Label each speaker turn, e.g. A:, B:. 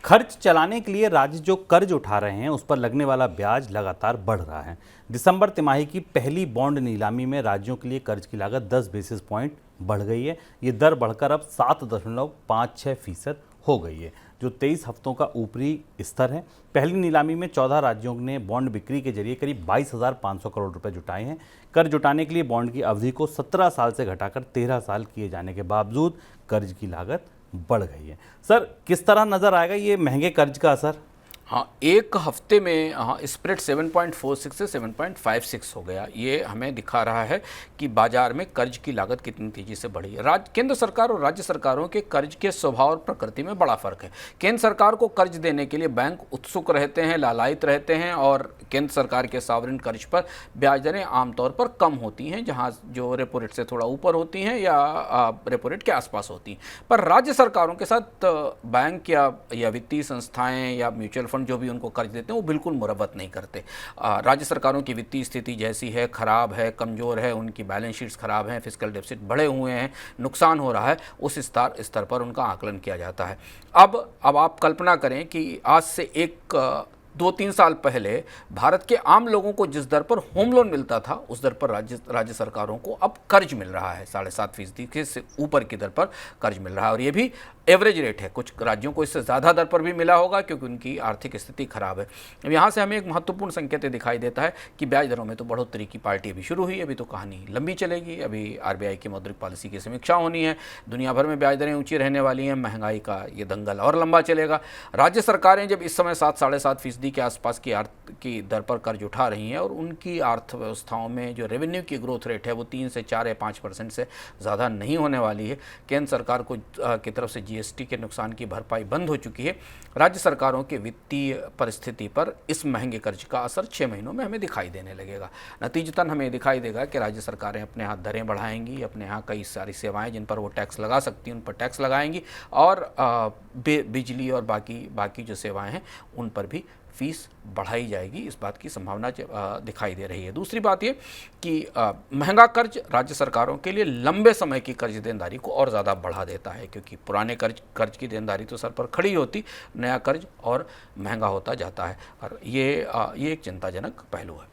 A: खर्च चलाने के लिए राज्य जो कर्ज उठा रहे हैं उस पर लगने वाला ब्याज लगातार बढ़ रहा है। दिसंबर तिमाही की पहली बॉन्ड नीलामी में राज्यों के लिए कर्ज की लागत 10 बेसिस पॉइंट बढ़ गई है। ये दर बढ़कर अब 7.56% हो गई है, जो 23 हफ्तों का ऊपरी स्तर है। पहली नीलामी में 14 राज्यों ने बॉन्ड बिक्री के जरिए करीब 22,500 करोड़ रुपए जुटाए हैं। कर्ज जुटाने के लिए बॉन्ड की अवधि को 17 साल से घटाकर 13 साल किए जाने के बावजूद कर्ज की लागत बढ़ गई है। सर, किस तरह नजर आएगा ये महंगे कर्ज का असर?
B: हाँ, एक हफ्ते में स्प्रेड 7.46 से 7.56 हो गया। ये हमें दिखा रहा है कि बाजार में कर्ज की लागत कितनी तेजी से बढ़ी है। केंद्र सरकार और राज्य सरकारों के कर्ज के स्वभाव और प्रकृति में बड़ा फर्क है। केंद्र सरकार को कर्ज देने के लिए बैंक उत्सुक रहते हैं, लालायित रहते हैं, और केंद्र सरकार के सॉवरेन कर्ज पर ब्याज दरें आमतौर पर कम होती हैं, जहाँ जो रेपो रेट से थोड़ा ऊपर होती हैं या रेपो रेट के आसपास होती हैं। पर राज्य सरकारों के साथ बैंक या वित्तीय संस्थाएं या म्यूचुअल फंड जो भी उनको कर्ज देते हैं वो बिल्कुल मुरव्वत नहीं करते। राज्य सरकारों की वित्तीय स्थिति जैसी है, खराब है, कमज़ोर है, उनकी बैलेंस शीट्स खराब हैं, फिस्कल डेफिसिट बढ़े हुए हैं, नुकसान हो रहा है, उस स्तर पर उनका आकलन किया जाता है। अब आप कल्पना करें कि आज से 2-3 साल पहले भारत के आम लोगों को जिस दर पर होम लोन मिलता था उस दर पर राज्य सरकारों को अब कर्ज मिल रहा है। 7.5% के से ऊपर की दर पर कर्ज मिल रहा है, और ये भी एवरेज रेट है। कुछ राज्यों को इससे ज़्यादा दर पर भी मिला होगा क्योंकि उनकी आर्थिक स्थिति खराब है। अब यहाँ से हमें एक महत्वपूर्ण संकेत दिखाई देता है कि ब्याज दरों में तो बढ़ोतरी की पार्टी अभी शुरू हुई, अभी तो कहानी लंबी चलेगी। अभी आरबीआई की मौद्रिक पॉलिसी की समीक्षा होनी है, दुनिया भर में ब्याज दरें ऊँची रहने वाली हैं, महंगाई का ये दंगल और लंबा चलेगा। राज्य सरकारें जब इस समय 7-7.5% के आसपास की दर पर कर्ज उठा रही हैं और उनकी अर्थव्यवस्थाओं में जो रेवेन्यू की ग्रोथ रेट है वो 3 से 4 या 5% से ज़्यादा नहीं होने वाली है। केंद्र सरकार को की तरफ से जीएसटी के नुकसान की भरपाई बंद हो चुकी है। राज्य सरकारों के वित्तीय परिस्थिति पर इस महंगे कर्ज का असर 6 महीनों में हमें दिखाई देने लगेगा। नतीजतन हमें दिखाई देगा कि राज्य सरकारें अपने यहाँ दरें बढ़ाएंगी, अपने यहाँ कई सारी सेवाएं जिन पर वो टैक्स लगा सकती हैं उन पर टैक्स लगाएंगी, और बिजली और बाकी जो सेवाएं हैं उन पर भी फीस बढ़ाई जाएगी। इस बात की संभावना दिखाई दे रही है। दूसरी बात ये कि महंगा कर्ज राज्य सरकारों के लिए लंबे समय की कर्ज देनदारी को और ज़्यादा बढ़ा देता है, क्योंकि पुराने कर्ज की देनदारी तो सर पर खड़ी होती, नया कर्ज और महंगा होता जाता है, और ये एक चिंताजनक पहलू है।